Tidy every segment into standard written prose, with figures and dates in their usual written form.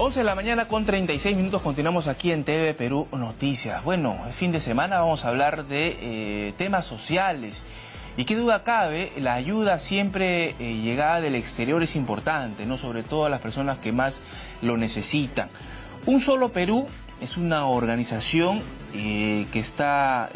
11 de la mañana con 36 minutos, continuamos aquí en TV Perú Noticias. Bueno, el fin de semana vamos a hablar de temas sociales. Y qué duda cabe, la ayuda siempre llegada del exterior es importante, ¿no? Sobre todo a las personas que más lo necesitan. Un Solo Perú es una organización que está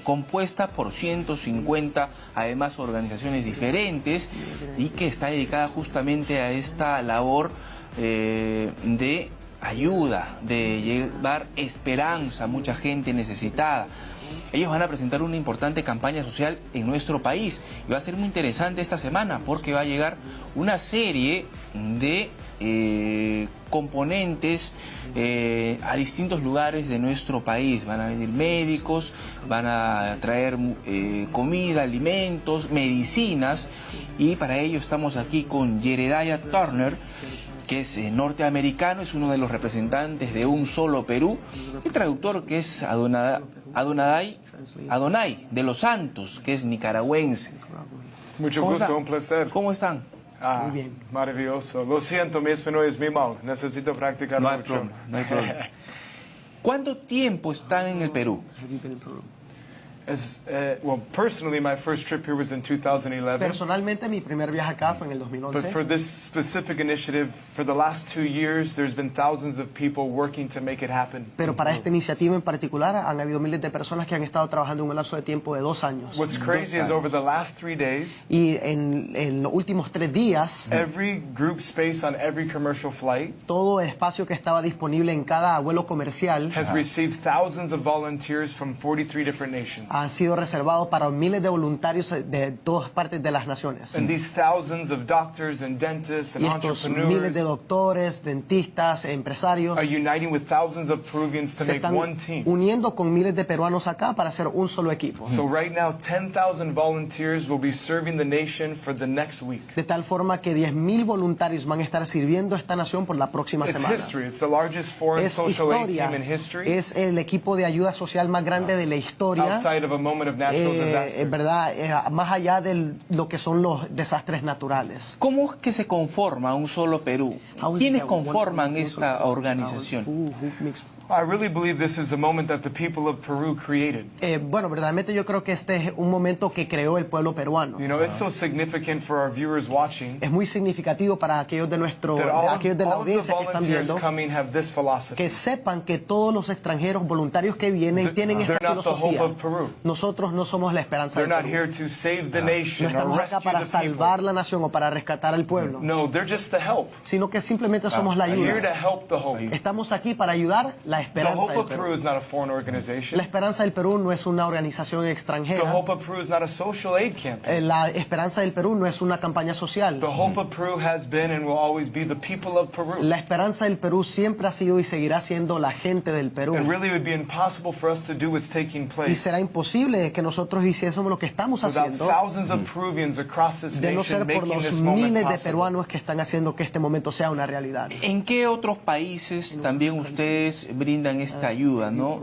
compuesta por 150, además, organizaciones diferentes y que está dedicada justamente a esta labor de ayuda, de llevar esperanza a mucha gente necesitada. Ellos van a presentar una importante campaña social en nuestro país y va a ser muy interesante esta semana porque va a llegar una serie de componentes a distintos lugares de nuestro país. Van a venir médicos, van a traer comida, alimentos, medicinas, y para ello estamos aquí con Jedediah Turner, que es norteamericano, es uno de los representantes de Un Solo Perú, el traductor, que es Adonai de los Santos, que es nicaragüense. Mucho gusto, un placer. ¿Cómo están? Muy bien. Maravilloso. Lo siento, mi español es muy mal. Necesito practicar mucho. No hay problema. ¿Cuánto tiempo están en el Perú? Well, personally, my first trip here was in 2011. Personalmente, mi primer viaje acá fue en el But 2011. for this specific initiative, for the last 2 years, there's been thousands of people working to make it happen. Pero para esta iniciativa en particular, han habido miles de personas que han estado trabajando en un lapso de tiempo de 2 años. What's crazy is over the last 3 days, Y en los últimos 3 días, every group space on every commercial flight todo el espacio que estaba disponible en cada vuelo comercial has received thousands of volunteers from 43 different nations. han sido reservados para miles de voluntarios de todas partes de las naciones. And these thousands of doctors and dentists and Y estos miles de entrepreneurs doctores, dentistas, empresarios are uniting with thousands of Peruvians to se make están one team. uniendo con miles de peruanos acá para hacer un solo equipo. So right now, 10,000 volunteers will be serving the nation for the next week. De tal forma que 10.000 voluntarios van a estar sirviendo a esta nación por la próxima It's semana. history. It's the largest foreign Es social aid historia, team in history, es el equipo de ayuda social más grande de la historia, outside of a moment of natural disaster. ¿verdad? Más allá de lo que son los desastres naturales. ¿Cómo es que se conforma Un Solo Perú? ¿Quiénes conforman esta organización? I really believe this is a moment that the people of Peru created. Bueno, verdaderamente yo creo que este es un momento que creó el pueblo peruano. You know, it's so significant for our viewers watching Es muy significativo para aquellos de aquellos de la all of the audiencia que están volunteers viendo, coming have this philosophy. que sepan que todos los extranjeros voluntarios que vienen tienen esta They're not the hope filosofía. of Peru. Nosotros no somos la esperanza They're del not Perú. here to save the No nation or estamos acá rescue para the salvar people. la nación o para rescatar al pueblo, No, they're just the help. sino que simplemente somos la Here to ayuda. help the hope. Estamos aquí para ayudar la The esperanza hope del of Peru Perú. is not a foreign organization. La esperanza del Perú no es una organización The extranjera. hope of Peru is not a social aid campaign. La esperanza del Perú no es una campaña social. The hope of Peru has been and will always be the people of Peru. La esperanza del Perú siempre ha sido y seguirá siendo la gente del Perú. It really would be impossible for us to do what's taking Y place será imposible que nosotros hiciésemos lo que estamos without haciendo thousands of Peruvians across this de no nation ser por making los this moment miles de possible. peruanos que están haciendo que este momento sea una realidad. ¿En qué otros países también ustedes brindan esta ayuda, ¿no?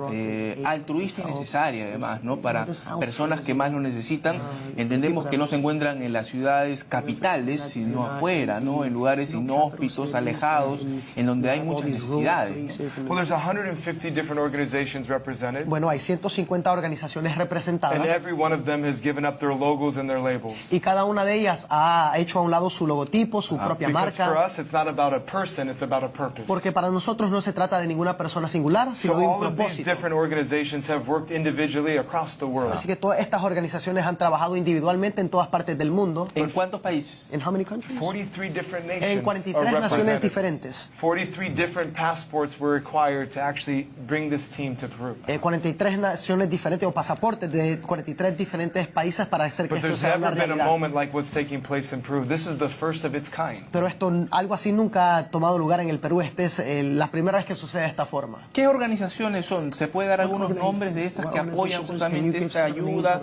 Altruista y necesaria, además, ¿no? Para personas que más lo necesitan. Entendemos que no se encuentran en las ciudades capitales, sino afuera, ¿no? En lugares inhóspitos, alejados, en donde hay muchas necesidades. Well, there's 150 different organizations represented, Bueno, hay 150 organizaciones and representadas every one of them has given up their logos and their labels. y cada una de ellas ha hecho a un lado su logotipo, su propia Because for marca, us, it's not about a person, it's about a purpose. porque para nosotros no se trata de ninguna persona singular, sino So de un all of these propósito. different organizations have worked individually across the world. Así que todas estas organizaciones han trabajado individualmente en todas partes del mundo. ¿En cuántos países? ¿En how many countries? 43 different nations En are 43 naciones represented. diferentes. 43 different passports were required to actually bring this team to Peru. 43 naciones diferentes o pasaportes de 43 diferentes países para hacer que But esto there's sea una never been a realidad. moment like what's taking place in Peru. This is the first of its kind. Pero algo así nunca ha tomado lugar en el Perú. Esta es la primera vez que sucede de esta forma. ¿Qué organizaciones son? ¿Se puede dar algunos nombres de estas que apoyan justamente esta ayuda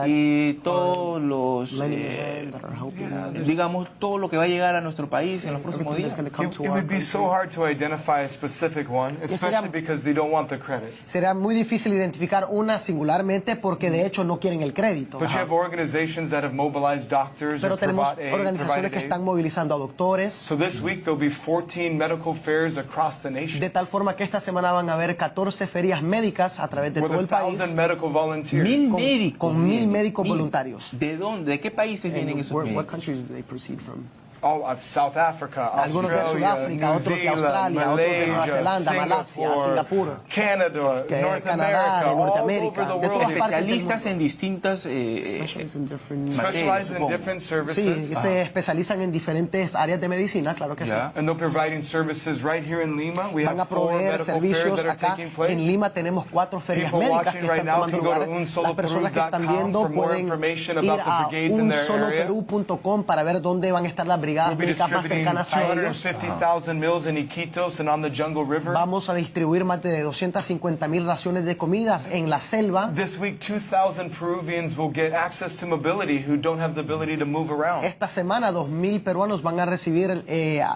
y todos los, digamos, todo lo que va a llegar a nuestro país en los próximos días? It would be so hard to identify a specific one, especially because they don't want the credit. Será muy difícil identificar una singularmente porque de hecho no quieren el crédito. But you have organizations that have mobilized doctors Pero or tenemos provided organizaciones que aid. están movilizando a doctores. So this week there'll be 14 medical fairs across the nation. De tal forma que esta semana van a haber 14 ferias médicas a través de With todo el país. 1,000 medical volunteers. 1000 médicos. Con 1000 vienen. médicos 1000. voluntarios. ¿De dónde? ¿De qué países vienen esos What médicos? countries do they proceed from? All of South Africa, Algunos de Australia, Sudáfrica, New otros de Zealand, Australia, otros de Nueva Malaysia, Zelanda, Malasia, Singapur, Canada, que North Canadá, America, de all Norteamérica, over the de world. todas partes del Especialistas mundo. en distintas Specialists in different- Specialize in supongo. different Sí, services. se especializan en diferentes áreas de medicina, claro que sí. Ya. And they're providing services right here in Lima. We Van a have 4 proveer medical fairs servicios that are acá. taking place. En Lima tenemos 4 ferias People médicas que watching right están now tomando can go to lugar. Las unsoloperu.com personas que están viendo for more pueden information ir about the a brigades in their area. unsoloperu.com para ver dónde van a estar las brigadas We'll be médicas más distributing cercanas a ellos. 250,000 meals in Iquitos and on the Jungle River. Vamos a distribuir más de 250,000 raciones de comidas en la selva. This week, 2,000 Peruvians will get access to mobility who don't have the ability to move around. Esta semana 2,000 peruanos van a recibir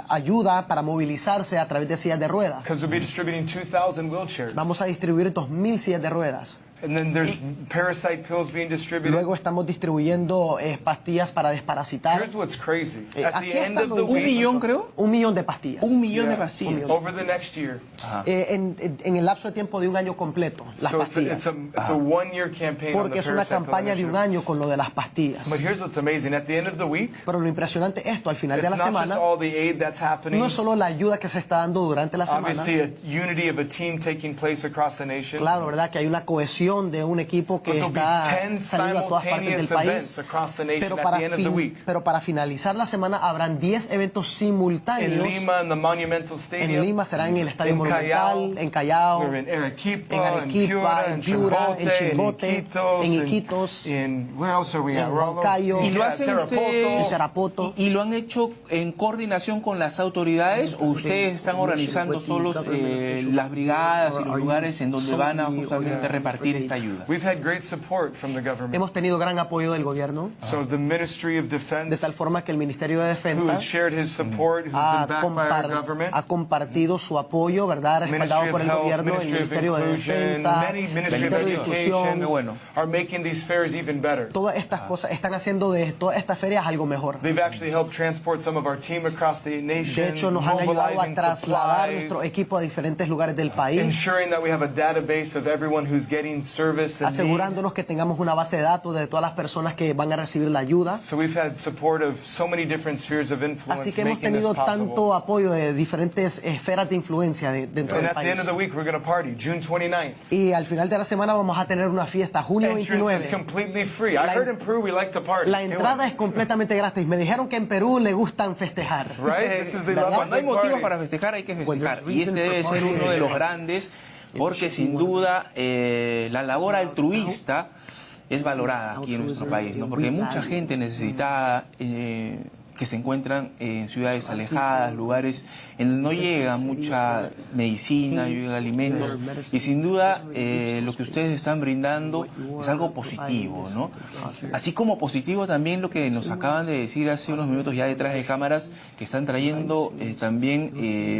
ayuda para movilizarse a través de sillas de ruedas. Because we'll be distributing 2,000 wheelchairs. Vamos a distribuir 2,000 sillas de ruedas. And then there's parasite pills being distributed. Luego estamos distribuyendo pastillas para desparasitar. Here's what's crazy. At Aquí the end está of the lo- ¿Un week, millón, creo? 1,000,000 de pastillas. 1 millón de Yeah. pastillas. over the next year. En el lapso de tiempo de un año completo, las So pastillas. it's a one-year campaign on Porque the es una parasite pill campaña de un initiative. año con lo de las pastillas. But here's what's amazing. At the end of the week, Pero lo impresionante es esto, al final de it's la not just semana, all the aid that's happening. no es solo la ayuda que se está dando durante la semana. Obviously, a unity of a team taking place across the nation. Claro, ¿verdad? Que hay una cohesión de un equipo But que there'll be está 10 saliendo a todas partes del simultaneous events país. across the nation Pero at the end of the week. pero para finalizar la semana habrán 10 eventos In simultáneos. Lima, in the Monumental Stadium. En Lima será en el Estadio in Monumental, en Callao, We're in Arequipa, en Arequipa, en Piura, en Chimbote, en Iquitos, where else are we at? en We're all over. Huancayo, ¿Y lo hacen Tarapoto. ustedes? en Tarapoto. ¿Y lo han hecho en coordinación con las autoridades o ustedes están organizando solos las brigadas y los lugares en donde van a justamente repartir esta ayuda? We've had great support from the government. Hemos tenido gran apoyo del gobierno, So the Ministry of de Defense, tal forma que el Ministerio de who Defensa has shared his support, who's ha, been backed by our government. ha compartido su apoyo, ¿verdad? Respaldado Ministry por of el Health, gobierno, el Ministry of Ministerio de Inclusion, Defensa, many el Ministry of Ministerio de Education Inclusión. bueno. are making these fairs even better. Todas estas cosas están haciendo de todas estas ferias algo mejor. They've actually helped transport some of our team across the nation, De hecho, nos han ayudado a mobilizing trasladar supplies, nuestro equipo a diferentes lugares del país, ensuring that we have a database of everyone who's getting service and need. asegurándonos que tengamos una base de datos de todas las personas que van a recibir la ayuda. So we've had support of so many different spheres of influence Así que hemos making this tenido possible. tanto apoyo de diferentes esferas de influencia dentro And del at the end país. of the week, we're going to party, June 29th. Y al final de la semana vamos a tener una fiesta, junio Entrance is 29. completely free. I La heard in Peru we like to party. La Qué entrada bueno. es completamente gratis. Me dijeron que en Perú le gustan festejar. Right? This is the ¿Verdad? love Cuando hay big motivos party. para festejar, hay que festejar. When Y este there's debe reason ser for uno de los party. grandes, porque sin duda la labor altruista es valorada aquí en nuestro país, ¿no? Porque hay mucha gente necesitada que se encuentran en ciudades alejadas, lugares en donde no llega mucha medicina, no llega alimentos, y sin duda lo que ustedes están brindando es algo positivo, ¿no? Así como positivo también lo que nos acaban de decir hace unos minutos ya detrás de cámaras, que están trayendo también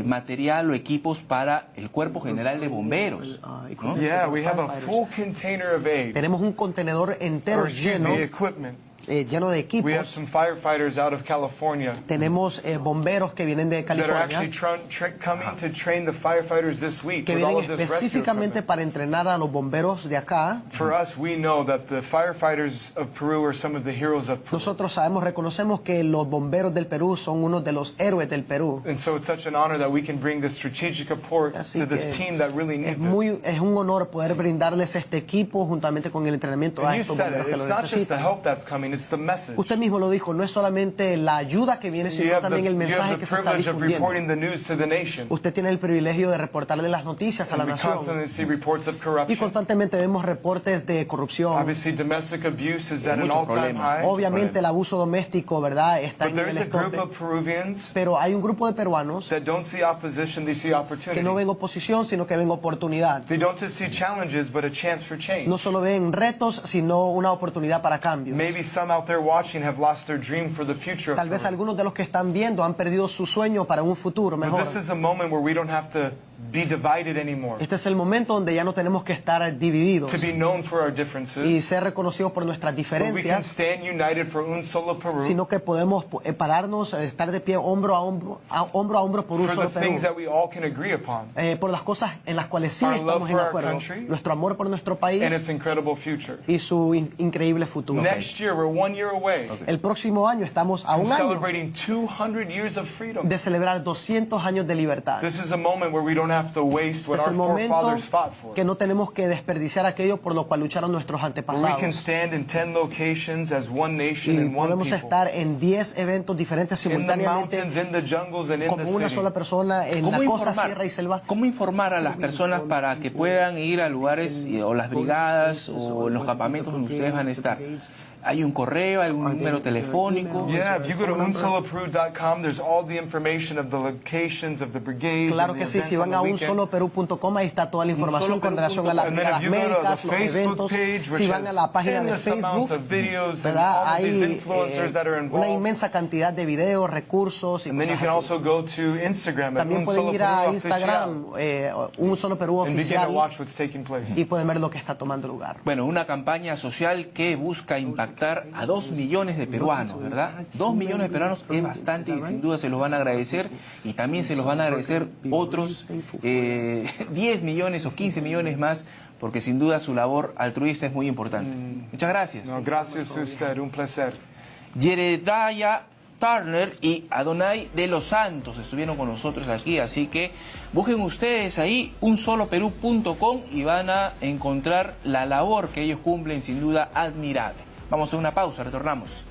material o equipos para el Cuerpo General de Bomberos, ¿no? Yeah, we have a full container of aid. Tenemos un contenedor entero Or, excuse lleno, me, equipment. lleno de We have equipos. some firefighters out of California Tenemos bomberos que vienen de that are actually California, coming to train the firefighters this week que with all vienen of this rescue específicamente equipment. para entrenar a los bomberos de acá. For us, we know that the firefighters of Peru are some of the heroes of Peru. Nosotros sabemos, reconocemos que los bomberos del Perú son unos de los héroes del Perú. And so it's such an honor that we can bring this strategic support Así to this que team that really needs it. es un honor poder brindarles este equipo juntamente con el entrenamiento a And you estos said bomberos it, que it's lo not just the necesitan. help that's coming, it's the message. Usted mismo lo dijo, no es solamente la ayuda que viene, sino también el You have mensaje the que se está privilege of difundiendo. reporting the news to the nation. Usted tiene el privilegio de reportarle las noticias a la We nación. constantly see reports of Y corruption. constantemente vemos reportes de corrupción. Obviously, domestic abuse is at an muchos all-time problemas. high. Obviamente el abuso doméstico, ¿verdad?, está But en there is a niveles group tope. of Peruvians Pero hay un grupo de peruanos that don't see opposition, they see que opportunity. no ven oposición, sino que ven oportunidad. They don't just see challenges, but a chance for change. No solo ven retos, sino una oportunidad para cambio. Maybe some out there watching have lost their dream for the future of Tal vez Peru. algunos de los que están viendo han perdido su sueño para un futuro But mejor. this is a moment where we don't have to be divided anymore. Este es el momento donde ya no tenemos que estar divididos To be known for our y differences. ser reconocidos por nuestras But we can diferencias, stand united for un solo Peru. sino que podemos pararnos, estar de pie hombro a hombro por un For solo the Perú. things that we all can agree upon. Por las cosas en las cuales sí Our estamos love en for our acuerdo. country. Nuestro amor por nuestro And país its incredible future. y su increíble futuro. Next year, we're 1 year away El próximo año estamos a from un año celebrating 200 years of freedom. de celebrar 200 años de libertad. This is a moment where we don't have to waste what Es our el momento forefathers fought for. que no tenemos que desperdiciar aquello por lo cual lucharon nuestros Where we can antepasados. stand in 10 locations as one nation Y and one podemos people. estar en 10 eventos diferentes In the simultáneamente mountains, in the jungles, and in the como una city. sola persona en la costa, sierra y selva. ¿Cómo informar a las personas para que puedan ir a lugares o las brigadas o en los campamentos donde ustedes van a estar? ¿Hay un correo, hay un número telefónico? Yeah, if you go to unsoloperu.com, there's all the information of the locations of the brigades. Claro and the que sí, events si on van the a weekend. unsoloperu.com, ahí está toda la información con relación a las And then brigadas if you go to médicas, the los Facebook eventos. page, which Si van a la has página de endless amounts Facebook, of videos and ¿verdad? all of these Hay influencers that are una involved. inmensa cantidad de videos, recursos y And then you cosas can así. also go to Instagram at También pueden ir a unsoloperu Instagram, Un Solo Perú and begin to Oficial, watch what's taking place. y pueden ver lo que está tomando lugar. Bueno, una campaña social que busca impactar a 2 millones de peruanos, ¿verdad? 2 millones de peruanos es bastante y sin duda se los van a agradecer y también se los van a agradecer otros 10 millones o 15 millones más porque sin duda su labor altruista es muy importante. Muchas gracias. No, gracias a usted, un placer. Yeredaya Turner y Adonai de los Santos estuvieron con nosotros aquí, así que busquen ustedes ahí unsoloperu.com y van a encontrar la labor que ellos cumplen sin duda admirable. Vamos a una pausa, retornamos.